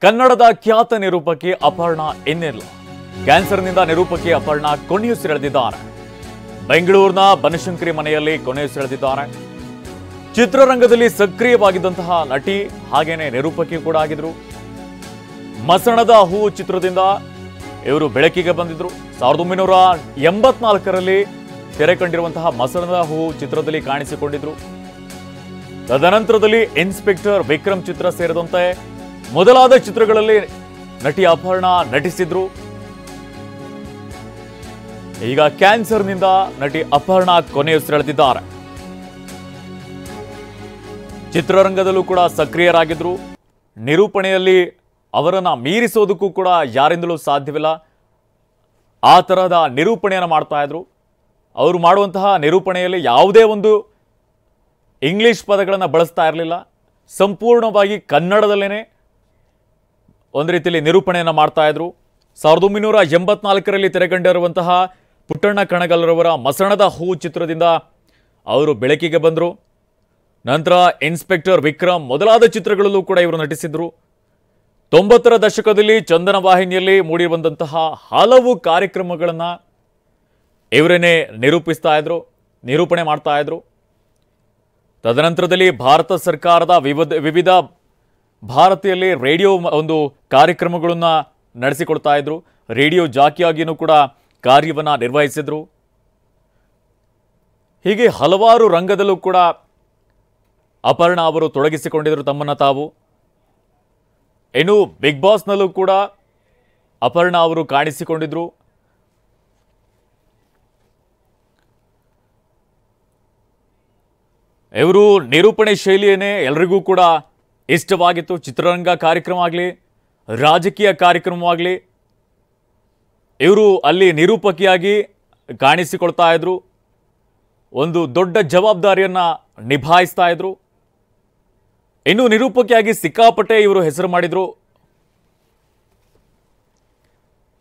ಕನ್ನಡದ ಖ್ಯಾತ ನಿರೂಪಕಿ ಅಪರ್ಣ ಇನ್ನಿಲ್ಲ. ಕ್ಯಾನ್ಸರ್ನಿಂದ ನಿರೂಪಕಿ ಅಪರ್ಣ ಕೊನೆಯುಸಿರೆಳೆದಿದ್ದಾರೆ. ಬೆಂಗಳೂರಿನ ಬನಶಂಕರಿ ಮನೆಯಲ್ಲಿ ಕೊನೆಯುಸಿರೆಳೆದಿದ್ದಾರೆ. ಚಿತ್ರರಂಗದಲ್ಲಿ ಸಕ್ರಿಯವಾಗಿದ್ದಂತಹ ನಟಿ ಹಾಗೇನೆ ನಿರೂಪಕಿ ಕೂಡ ಆಗಿದ್ರು. ಮಸಣದ ಹೂವು ಚಿತ್ರದಿಂದ ಇವರು ಬೆಳಕಿಗೆ ಬಂದಿದ್ರು. 1984ರಲ್ಲಿ ತೆರೆ ಕಂಡಿರುವಂತಹ ಮಸಣದ ಹೂವು ಚಿತ್ರದಲ್ಲಿ ಕಾಣಿಸಿಕೊಂಡಿದ್ರು. ತದನಂತರದಲ್ಲಿ ಇನ್ಸ್ಪೆಕ್ಟರ್ ವಿಕ್ರಮ್ ಚಿತ್ರ ಸೇರಿದಂತೆ ಮೊದಲಾದ ಚಿತ್ರಗಳಲ್ಲಿ ನಟಿ ಅಪರ್ಣ ನಟಿಸಿದ್ರು. ಈಗ ಕ್ಯಾನ್ಸರ್ನಿಂದ ನಟಿ ಅಪರ್ಣ ಕೊನೆಯುಸಿರೆಳೆದಿದ್ದಾರೆ. ಚಿತ್ರರಂಗದಲ್ಲೂ ಕೂಡ ಸಕ್ರಿಯರಾಗಿದ್ರು. ನಿರೂಪಣೆಯಲ್ಲಿ ಅವರನ್ನ ಮೀರಿಸೋದಕ್ಕೂ ಕೂಡ ಯಾರಿಂದಲೂ ಸಾಧ್ಯವಿಲ್ಲ. ಆ ತರಹದ ನಿರೂಪಣೆಯನ್ನು ಮಾಡ್ತಾ ಇದ್ರು. ಅವರು ಮಾಡುವಂತಹ ನಿರೂಪಣೆಯಲ್ಲಿ ಯಾವುದೇ ಒಂದು ಇಂಗ್ಲಿಷ್ ಪದಗಳನ್ನು ಬಳಸ್ತಾ ಇರಲಿಲ್ಲ. ಸಂಪೂರ್ಣವಾಗಿ ಕನ್ನಡದಲ್ಲೇನೆ ಒಂದು ರೀತಿಯಲ್ಲಿ ನಿರೂಪಣೆಯನ್ನು ಮಾಡ್ತಾ ಇದ್ರು. 1984ರಲ್ಲಿ ತೆರೆಕಂಡಿರುವಂತಹ ಪುಟ್ಟಣ್ಣ ಕಣಗಾಲರವರ ಮಸಣದ ಹೂ ಚಿತ್ರದಿಂದ ಅವರು ಬೆಳಕಿಗೆ ಬಂದರು. ನಂತರ ಇನ್ಸ್ಪೆಕ್ಟರ್ ವಿಕ್ರಮ್ ಮೊದಲಾದ ಚಿತ್ರಗಳಲ್ಲೂ ಕೂಡ ಇವರು ನಟಿಸಿದ್ರು. 90ರ ದಶಕದಲ್ಲಿ ಚಂದನ ವಾಹಿನಿಯಲ್ಲಿ ಮೂಡಿ ಬಂದಂತಹ ಹಲವು ಕಾರ್ಯಕ್ರಮಗಳನ್ನು ಇವರೇನೆ ನಿರೂಪಣೆ ಮಾಡ್ತಾ ಇದ್ರು. ತದನಂತರದಲ್ಲಿ ಭಾರತ ಸರ್ಕಾರದ ವಿವಿಧ ಭಾರತೀಯಲ್ಲಿ ರೇಡಿಯೋ ಒಂದು ಕಾರ್ಯಕ್ರಮಗಳನ್ನು ನಡೆಸಿಕೊಡ್ತಾ ಇದ್ರು. ರೇಡಿಯೋ ಜಾಕಿಯಾಗಿಯೂ ಕೂಡ ಕಾರ್ಯವನ್ನು ನಿರ್ವಹಿಸಿದ್ರು. ಹೀಗೆ ಹಲವಾರು ರಂಗದಲ್ಲೂ ಕೂಡ ಅಪರ್ಣ ಅವರು ತೊಡಗಿಸಿಕೊಂಡಿದ್ರು ತಮ್ಮನ್ನು ತಾವು. ಇನ್ನು ಬಿಗ್ ಬಾಸ್ನಲ್ಲೂ ಕೂಡ ಅಪರ್ಣ ಅವರು ಕಾಣಿಸಿಕೊಂಡಿದ್ರು. ಇವರು ನಿರೂಪಣೆ ಶೈಲಿಯೇ ಎಲ್ಲರಿಗೂ ಕೂಡ ಇಷ್ಟವಾಗಿತ್ತು. ಚಿತ್ರರಂಗ ಕಾರ್ಯಕ್ರಮ ಆಗಲಿ, ರಾಜಕೀಯ ಕಾರ್ಯಕ್ರಮವಾಗಲಿ, ಇವರು ಅಲ್ಲಿ ನಿರೂಪಕಿಯಾಗಿ ಕಾಣಿಸಿಕೊಳ್ತಾ ಇದ್ರು. ಒಂದು ದೊಡ್ಡ ಜವಾಬ್ದಾರಿಯನ್ನು ನಿಭಾಯಿಸ್ತಾ ಇದ್ರು. ಇನ್ನು ನಿರೂಪಕಿಯಾಗಿ ಸಿಕ್ಕಾಪಟ್ಟೆ ಇವರು ಹೆಸರು ಮಾಡಿದ್ರು.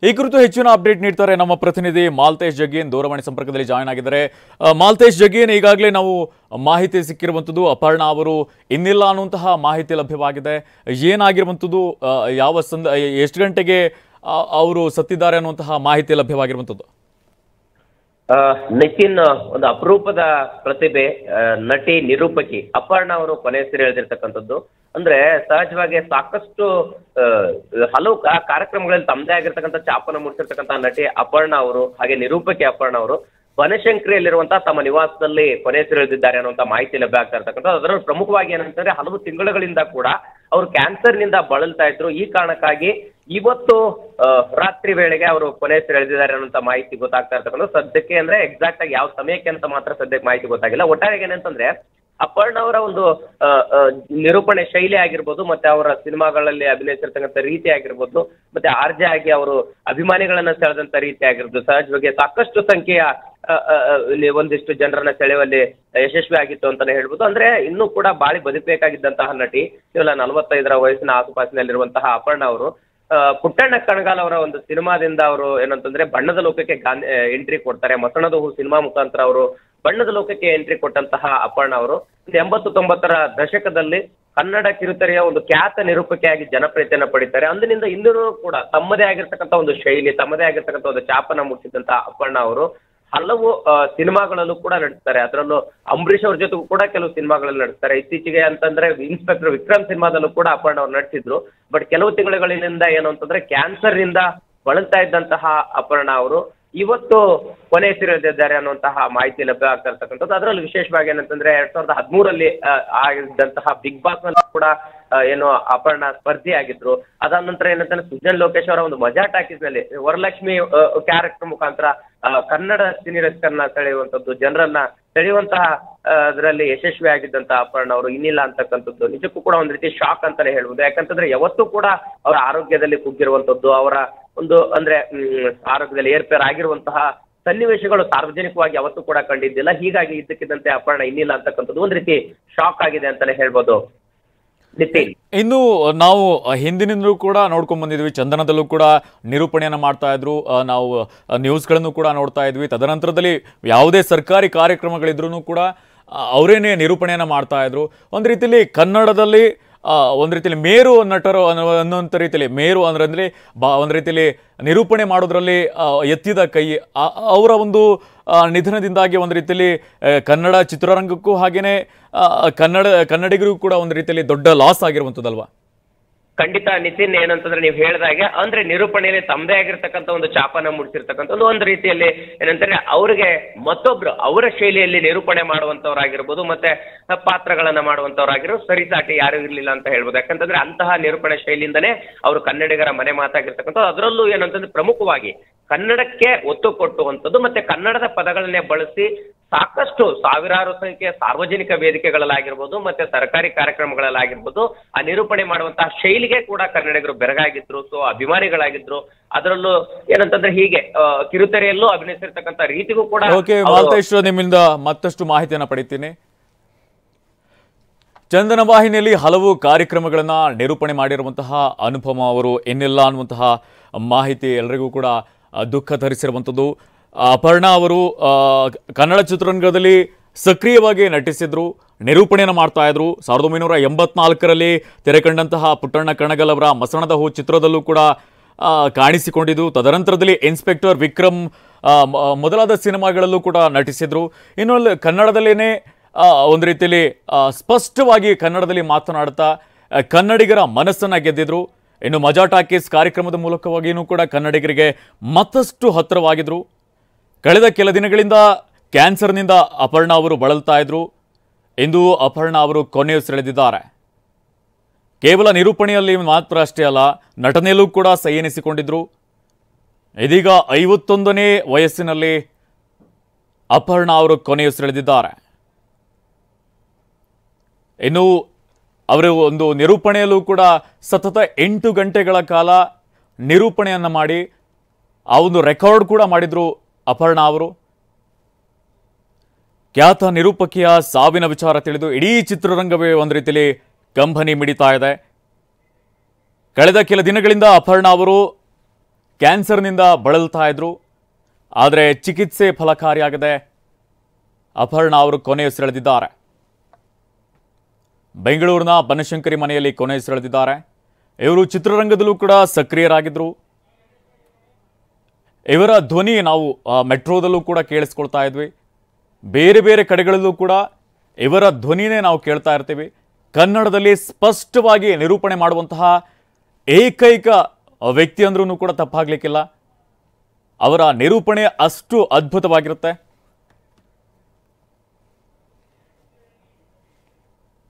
ಈ ಕುರಿತು ಹೆಚ್ಚಿನ ಅಪ್ಡೇಟ್ ನೀಡ್ತಾರೆ ನಮ್ಮ ಪ್ರತಿನಿಧಿ ಮಾಲ್ತೇಶ್ ಜಗ್ಗೀನ್ ದೂರವಾಣಿ ಸಂಪರ್ಕದಲ್ಲಿ ಜಾಯ್ನ್ ಆಗಿದ್ದಾರೆ. ಮಾಲ್ತೇಶ್ ಜಗ್ಗೀನ್, ಈಗಾಗಲೇ ನಾವು ಮಾಹಿತಿ ಸಿಕ್ಕಿರುವಂಥದ್ದು ಅಪರ್ಣ ಅವರು ಇನ್ನಿಲ್ಲ ಅನ್ನುವಂತಹ ಮಾಹಿತಿ ಲಭ್ಯವಾಗಿದೆ. ಏನಾಗಿರುವಂಥದ್ದು, ಎಷ್ಟು ಗಂಟೆಗೆ ಅವರು ಸತ್ತಿದ್ದಾರೆ ಅನ್ನುವಂತಹ ಮಾಹಿತಿ ಲಭ್ಯವಾಗಿರುವಂಥದ್ದು? ನಿತಿನ್, ಒಂದು ಅಪರೂಪದ ಪ್ರತಿಭೆ, ನಟಿ, ನಿರೂಪಕಿ ಅಪರ್ಣ ಅವರು ಕೊನೆಯುಸಿರೆಳೆದಿರ್ತಕ್ಕಂಥದ್ದು. ಅಂದ್ರೆ ಸಹಜವಾಗಿ ಸಾಕಷ್ಟು ಹಲವು ಕಾರ್ಯಕ್ರಮಗಳಲ್ಲಿ ತಮ್ಮದೇ ಆಗಿರ್ತಕ್ಕಂಥ ಛಾಪನ್ನು ಮೂಡಿಸಿರ್ತಕ್ಕಂಥ ನಟಿ ಅಪರ್ಣ ಅವರು, ಹಾಗೆ ನಿರೂಪಕಿ ಅಪರ್ಣ ಅವರು ಬನಶಂಕರಿಯಲ್ಲಿರುವಂತಹ ತಮ್ಮ ನಿವಾಸದಲ್ಲಿ ಕೊನೆಯುಸಿರೆಳೆದಿದ್ದಾರೆ ಅನ್ನುವಂಥ ಮಾಹಿತಿ ಲಭ್ಯ ಆಗ್ತಾ ಇರ್ತಕ್ಕಂಥದ್ದು. ಅದರಲ್ಲಿ ಪ್ರಮುಖವಾಗಿ ಏನಂತಂದ್ರೆ ಹಲವು ತಿಂಗಳುಗಳಿಂದ ಕೂಡ ಅವರು ಕ್ಯಾನ್ಸರ್ನಿಂದ ಬಳಲ್ತಾ ಇದ್ರು. ಈ ಕಾರಣಕ್ಕಾಗಿ ಇವತ್ತು ರಾತ್ರಿ ವೇಳೆಗೆ ಅವರು ಕೊನೆಯುಸಿರೆಳೆದಿದ್ದಾರೆ ಅನ್ನುವಂಥ ಮಾಹಿತಿ ಗೊತ್ತಾಗ್ತಾ ಇರ್ತಕ್ಕಂಥ. ಸದ್ಯಕ್ಕೆ ಅಂದ್ರೆ ಎಕ್ಸಾಕ್ಟ್ ಆಗಿ ಯಾವ ಸಮಯಕ್ಕೆ ಅಂತ ಮಾತ್ರ ಸದ್ಯಕ್ಕೆ ಮಾಹಿತಿ ಗೊತ್ತಾಗಿಲ್ಲ. ಒಟ್ಟಾರೆ ಏನಂತಂದ್ರೆ ಅಪರ್ಣ ಅವರ ಒಂದು ನಿರೂಪಣೆ ಶೈಲಿ ಆಗಿರ್ಬೋದು, ಮತ್ತೆ ಅವರ ಸಿನಿಮಾಗಳಲ್ಲಿ ಅಭಿನಯಿಸಿರ್ತಕ್ಕಂಥ ರೀತಿ ಆಗಿರ್ಬೋದು, ಮತ್ತೆ ಆರ್ಜೆ ಆಗಿ ಅವರು ಅಭಿಮಾನಿಗಳನ್ನ ಸೆಳೆದಂತ ರೀತಿ ಆಗಿರ್ಬೋದು, ಸಹಜವಾಗಿ ಸಾಕಷ್ಟು ಸಂಖ್ಯೆಯ ಒಂದಿಷ್ಟು ಜನರನ್ನ ಸೆಳೆಯುವಲ್ಲಿ ಯಶಸ್ವಿ ಆಗಿತ್ತು ಅಂತಾನೆ ಹೇಳ್ಬೋದು. ಅಂದ್ರೆ ಇನ್ನೂ ಕೂಡ ಬಾಳಿ ಬದುಕಬೇಕಾಗಿದ್ದಂತಹ ನಟಿ, ಕೇವಲ 45ರ ವಯಸ್ಸಿನ ಆಸುಪಾಸಿನಲ್ಲಿರುವಂತಹ ಅಪರ್ಣ ಅವರು ಪುಟ್ಟಣ್ಣ ಕಣಗಾಲ್ ಅವರ ಒಂದು ಸಿನಿಮಾದಿಂದ ಅವರು ಏನಂತಂದ್ರೆ ಬಣ್ಣದ ಲೋಕಕ್ಕೆ ಎಂಟ್ರಿ ಕೊಡ್ತಾರೆ. ಮಸಣದ ಹೂ ಸಿನಿಮಾ ಮುಖಾಂತರ ಅವರು ಬಣ್ಣದ ಲೋಕಕ್ಕೆ ಎಂಟ್ರಿ ಕೊಟ್ಟಂತಹ ಅಪರ್ಣ ಅವರು 80-90ರ ದಶಕದಲ್ಲಿ ಕನ್ನಡ ಕಿರುತೆರೆಯ ಒಂದು ಖ್ಯಾತ ನಿರೂಪಕಿಯಾಗಿ ಜನಪ್ರಿಯತೆಯನ್ನು ಪಡಿತಾರೆ. ಅಂದಿನಿಂದ ಇಂದಿನೂ ಕೂಡ ತಮ್ಮದೇ ಆಗಿರ್ತಕ್ಕಂಥ ಒಂದು ಶೈಲಿ, ತಮ್ಮದೇ ಆಗಿರ್ತಕ್ಕಂಥ ಒಂದು ಛಾಪನ ಮೂಡಿಸಿದಂತಹ ಅಪರ್ಣ ಅವರು ಹಲವು ಸಿನಿಮಾಗಳಲ್ಲೂ ಕೂಡ ನಟಿಸ್ತಾರೆ. ಅದರಲ್ಲೂ ಅಂಬರೀಷ್ ಅವ್ರ ಜೊತೆಗೂ ಕೂಡ ಕೆಲವು ಸಿನಿಮಾಗಳಲ್ಲಿ ನಟಿಸ್ತಾರೆ. ಇತ್ತೀಚೆಗೆ ಅಂತಂದ್ರೆ ಇನ್ಸ್ಪೆಕ್ಟರ್ ವಿಕ್ರಮ್ ಸಿನಿಮಾದಲ್ಲೂ ಕೂಡ ಅಪರ್ಣ ಅವ್ರು ನಟಿಸಿದ್ರು. ಬಟ್ ಕೆಲವು ತಿಂಗಳುಗಳಿಂದ ಏನು ಅಂತಂದ್ರೆ ಕ್ಯಾನ್ಸರ್ನಿಂದ ಬಳಲ್ತಾ ಇದ್ದಂತಹ ಅಪರ್ಣ ಅವರು ಇವತ್ತು ಕೊನೆಯುಸಿರೆಳೆದಿದ್ದಾರೆ ಅನ್ನುವಂತಹ ಮಾಹಿತಿ ಲಭ್ಯ ಆಗ್ತಾ ಇರ್ತಕ್ಕಂಥದ್ದು. ಅದರಲ್ಲಿ ವಿಶೇಷವಾಗಿ ಏನಂತಂದ್ರೆ 2013ರಲ್ಲಿ ಆಗಿದ್ದಂತಹ ಬಿಗ್ ಬಾಸ್ ನಲ್ಲಿ ಕೂಡ ಏನು ಅಪರ್ಣ ಸ್ಪರ್ಧಿ ಆಗಿದ್ರು. ಅದಾದ ನಂತರ ಏನಂತಂದ್ರೆ ಸುಜನ್ ಲೋಕೇಶ್ ಅವರ ಒಂದು ಮಜಾ ಟಾಕೀಸ್ ನಲ್ಲಿ ವರಲಕ್ಷ್ಮಿ ಕ್ಯಾರೆಕ್ಟರ್ ಮುಖಾಂತರ ಕನ್ನಡ ಸಿನಿರಸ್ಕರನ್ನ ಸೆಳೆಯುವಂಥದ್ದು, ಜನರನ್ನ ಸೆಳೆಯುವಂತಹ ಅದರಲ್ಲಿ ಯಶಸ್ವಿ ಆಗಿದ್ದಂತಹ ಅಪರ್ಣ ಅವರು ಇನ್ನಿಲ್ಲ ಅಂತಕ್ಕಂಥದ್ದು ನಿಜಕ್ಕೂ ಕೂಡ ಒಂದ್ ರೀತಿ ಶಾಕ್ ಅಂತಾನೆ ಹೇಳ್ಬೋದು. ಯಾಕಂತಂದ್ರೆ ಯಾವತ್ತೂ ಕೂಡ ಅವರ ಆರೋಗ್ಯದಲ್ಲಿ ಕುಗ್ಗಿರುವಂತದ್ದು, ಅವರ ಒಂದು ಅಂದ್ರೆ ಆರೋಗ್ಯದಲ್ಲಿ ಏರ್ಪೇರ್ ಆಗಿರುವಂತಹ ಸನ್ನಿವೇಶಗಳು ಸಾರ್ವಜನಿಕವಾಗಿ ಯಾವತ್ತೂ ಕೂಡ ಕಂಡಿದ್ದಿಲ್ಲ. ಹೀಗಾಗಿ ಇದ್ದಕ್ಕಿದ್ದಂತೆ ಅಪರ್ಣ ಇನ್ನಿಲ್ಲ ಅಂತಕ್ಕಂಥದ್ದು ಒಂದ್ ರೀತಿ ಶಾಕ್ ಆಗಿದೆ ಅಂತಾನೆ ಹೇಳ್ಬೋದು. ಇನ್ನು ನಾವು ಹಿಂದಿನಿಂದಲೂ ಕೂಡ ನೋಡ್ಕೊಂಡ್ ಬಂದಿದ್ವಿ, ಚಂದನದಲ್ಲೂ ಕೂಡ ನಿರೂಪಣೆಯನ್ನು ಮಾಡ್ತಾ ಇದ್ರು, ನಾವು ನ್ಯೂಸ್ಗಳನ್ನು ಕೂಡ ನೋಡ್ತಾ ಇದ್ವಿ. ತದನಂತರದಲ್ಲಿ ಯಾವುದೇ ಸರ್ಕಾರಿ ಕಾರ್ಯಕ್ರಮಗಳಿದ್ರೂ ಕೂಡ ಅವರೇನೇ ನಿರೂಪಣೆಯನ್ನು ಮಾಡ್ತಾ ಇದ್ರು. ಒಂದು ರೀತಿಯಲ್ಲಿ ಕನ್ನಡದಲ್ಲಿ ಒಂದು ರೀತಿಯಲ್ಲಿ ಮೇರು ನಟರು ಅನ್ನೋಂಥ ರೀತಿಯಲ್ಲಿ ಮೇರು ಅಂದ್ರೆ ಒಂದು ರೀತಿಯಲ್ಲಿ ನಿರೂಪಣೆ ಮಾಡೋದ್ರಲ್ಲಿ ಎತ್ತಿದ ಕೈ ಅವರ ಒಂದು ನಿಧನದಿಂದಾಗಿ ಒಂದು ರೀತಿಯಲ್ಲಿ ಕನ್ನಡ ಚಿತ್ರರಂಗಕ್ಕೂ ಹಾಗೇನೆ ಕನ್ನಡಿಗರಿಗೂ ಕೂಡ ಒಂದು ರೀತಿಯಲ್ಲಿ ದೊಡ್ಡ ಲಾಸ್ ಆಗಿರುವಂಥದ್ದಲ್ವಾ? ಖಂಡಿತ ನಿತಿನ್, ಏನಂತಂದ್ರೆ ನೀವು ಹೇಳಿದಾಗೆ ಅಂದ್ರೆ ನಿರೂಪಣೆಯಲ್ಲಿ ತಮ್ಮದೇ ಆಗಿರ್ತಕ್ಕಂಥ ಒಂದು ಚಾಪನ ಮೂಡಿಸಿರ್ತಕ್ಕಂಥದ್ದು ಒಂದು ರೀತಿಯಲ್ಲಿ ಏನಂತಂದ್ರೆ ಅವ್ರಿಗೆ ಮತ್ತೊಬ್ರು ಅವರ ಶೈಲಿಯಲ್ಲಿ ನಿರೂಪಣೆ ಮಾಡುವಂತವ್ರಾಗಿರ್ಬೋದು, ಮತ್ತೆ ಪಾತ್ರಗಳನ್ನ ಮಾಡುವಂತವ್ರಾಗಿರ್ಬೋದು, ಸರಿಸಾಟಿ ಯಾರು ಇರ್ಲಿಲ್ಲ ಅಂತ ಹೇಳ್ಬೋದು. ಯಾಕಂತಂದ್ರೆ ಅಂತಹ ನಿರೂಪಣೆ ಶೈಲಿಯಿಂದನೇ ಅವರು ಕನ್ನಡಿಗರ ಮನೆ ಮಾತಾಗಿರ್ತಕ್ಕಂಥದ್ದು. ಅದರಲ್ಲೂ ಏನಂತಂದ್ರೆ ಪ್ರಮುಖವಾಗಿ ಕನ್ನಡಕ್ಕೆ ಒತ್ತು ಕೊಟ್ಟುವಂಥದ್ದು, ಮತ್ತೆ ಕನ್ನಡದ ಪದಗಳನ್ನೇ ಬಳಸಿ ಸಾಕಷ್ಟು ಸಾವಿರಾರು ಸಂಖ್ಯೆಯ ಸಾರ್ವಜನಿಕ ವೇದಿಕೆಗಳಲ್ಲಾಗಿರ್ಬೋದು, ಮತ್ತೆ ಸರ್ಕಾರಿ ಕಾರ್ಯಕ್ರಮಗಳಲ್ಲಾಗಿರ್ಬೋದು, ಆ ನಿರೂಪಣೆ ಮಾಡುವಂತಹ ಶೈಲಿಗೆ ಕೂಡ ಕನ್ನಡಿಗರು ಬೆರಗಾಗಿದ್ರು, ಸೊ ಅಭಿಮಾನಿಗಳಾಗಿದ್ರು. ಅದರಲ್ಲೂ ಏನಂತಂದ್ರೆ ಹೀಗೆ ಕಿರುತೆರೆಯಲ್ಲೂ ಅಭಿನಯಿಸಿರ್ತಕ್ಕಂಥ ರೀತಿಗೂ ಕೂಡ. ಓಕೆ ಮಾಲ್ತೇಶ್, ನಿಮ್ಮಿಂದ ಮತ್ತಷ್ಟು ಮಾಹಿತಿಯನ್ನ ಪಡಿತೀನಿ. ಚಂದನ ವಾಹಿನಿಯಲ್ಲಿ ಹಲವು ಕಾರ್ಯಕ್ರಮಗಳನ್ನ ನಿರೂಪಣೆ ಮಾಡಿರುವಂತಹ ಅನುಪಮ ಅವರು ಇನ್ನಿಲ್ಲ ಅನ್ನುವಂತಹ ಮಾಹಿತಿ ಎಲ್ಲರಿಗೂ ಕೂಡ ದುಃಖ ತರಿಸಿರುವಂಥದ್ದು. ಅಪರ್ಣಾ ಅವರು ಕನ್ನಡ ಚಿತ್ರರಂಗದಲ್ಲಿ ಸಕ್ರಿಯವಾಗಿ ನಟಿಸಿದ್ರು, ನಿರೂಪಣೆಯನ್ನು ಮಾಡ್ತಾ ಇದ್ರು. 1984ರಲ್ಲಿ ತೆರೆ ಕಂಡಂತಹ ಪುಟ್ಟಣ್ಣ ಕಣಗಲ್ ಅವರ ಮಸಣದ ಹೂ ಚಿತ್ರದಲ್ಲೂ ಕೂಡ ಕಾಣಿಸಿಕೊಂಡಿದ್ದು. ತದನಂತರದಲ್ಲಿ ಇನ್ಸ್ಪೆಕ್ಟರ್ ವಿಕ್ರಮ್ ಮೊದಲಾದ ಸಿನಿಮಾಗಳಲ್ಲೂ ಕೂಡ ನಟಿಸಿದ್ರು. ಇನ್ನು ಕನ್ನಡದಲ್ಲೇನೆ ಒಂದು ರೀತಿಯಲ್ಲಿ ಸ್ಪಷ್ಟವಾಗಿ ಕನ್ನಡದಲ್ಲಿ ಮಾತನಾಡ್ತಾ ಕನ್ನಡಿಗರ ಮನಸ್ಸನ್ನು ಗೆದ್ದಿದ್ರು. ಇನ್ನು ಮಜಾ ಟಾಕೀಸ್ ಕಾರ್ಯಕ್ರಮದ ಮೂಲಕವಾಗಿಯೂ ಕೂಡ ಕನ್ನಡಿಗರಿಗೆ ಮತ್ತಷ್ಟು ಹತ್ತಿರವಾಗಿದ್ರು. ಕಳೆದ ಕೆಲ ದಿನಗಳಿಂದ ಕ್ಯಾನ್ಸರ್ನಿಂದ ಅಪರ್ಣಾ ಅವರು ಬಳಲ್ತಾ ಇದ್ರು. ಇಂದು ಅಪರ್ಣಾ ಅವರು ಕೊನೆಯುಸಿರೆಳೆದಿದ್ದಾರೆ. ಕೇವಲ ನಿರೂಪಣೆಯಲ್ಲಿ ಮಾತ್ರ ಅಷ್ಟೇ ಅಲ್ಲ, ನಟನೆಯಲ್ಲೂ ಕೂಡ ಸೈ ಎನಿಸಿಕೊಂಡಿದ್ರು. ಇದೀಗ 51ನೇ ವಯಸ್ಸಿನಲ್ಲಿ ಅಪರ್ಣಾ ಅವರು ಕೊನೆಯುಸಿರೆಳೆದಿದ್ದಾರೆ. ಇನ್ನು ಅವರು ಒಂದು ನಿರೂಪಣೆಯಲ್ಲೂ ಕೂಡ ಸತತ 8 ಗಂಟೆಗಳ ಕಾಲ ನಿರೂಪಣೆಯನ್ನು ಮಾಡಿ ಆ ಒಂದು ರೆಕಾರ್ಡ್ ಕೂಡ ಮಾಡಿದ್ರು ಅಪರ್ಣಾ ಅವರು. ಖ್ಯಾತ ನಿರೂಪಕಿಯ ಸಾವಿನ ವಿಚಾರ ತಿಳಿದು ಇಡೀ ಚಿತ್ರರಂಗವೇ ಒಂದು ರೀತಿಯಲ್ಲಿ ಕಂಬನಿ ಮಿಡಿತಾ ಇದೆ. ಕಳೆದ ಕೆಲ ದಿನಗಳಿಂದ ಅಪರ್ಣಾ ಅವರು ಕ್ಯಾನ್ಸರ್ನಿಂದ ಬಳಲ್ತಾ ಇದ್ರು. ಆದರೆ ಚಿಕಿತ್ಸೆ ಫಲಕಾರಿಯಾಗದೆ ಅಪರ್ಣಾ ಅವರು ಕೊನೆಯುಸಿರೆಳೆದಿದ್ದಾರೆ. ಬೆಂಗಳೂರಿನ ಬನಶಂಕರಿ ಮನೆಯಲ್ಲಿ ಕೊನೆಯುಸಿರೆಳೆದಿದ್ದಾರೆ. ಇವರು ಚಿತ್ರರಂಗದಲ್ಲೂ ಕೂಡ ಸಕ್ರಿಯರಾಗಿದ್ದರು. ಇವರ ಧ್ವನಿ ನಾವು ಮೆಟ್ರೋದಲ್ಲೂ ಕೂಡ ಕೇಳಿಸ್ಕೊಳ್ತಾ ಇದ್ವಿ. ಬೇರೆ ಬೇರೆ ಕಡೆಗಳಲ್ಲೂ ಕೂಡ ಇವರ ಧ್ವನಿನೇ ನಾವು ಕೇಳ್ತಾ ಇರ್ತೀವಿ. ಕನ್ನಡದಲ್ಲಿ ಸ್ಪಷ್ಟವಾಗಿ ನಿರೂಪಣೆ ಮಾಡುವಂತಹ ಏಕೈಕ ವ್ಯಕ್ತಿ ಅಂದ್ರೂ ಕೂಡ ತಪ್ಪಾಗಲಿಕ್ಕಿಲ್ಲ. ಅವರ ನಿರೂಪಣೆ ಅಷ್ಟು ಅದ್ಭುತವಾಗಿರುತ್ತೆ.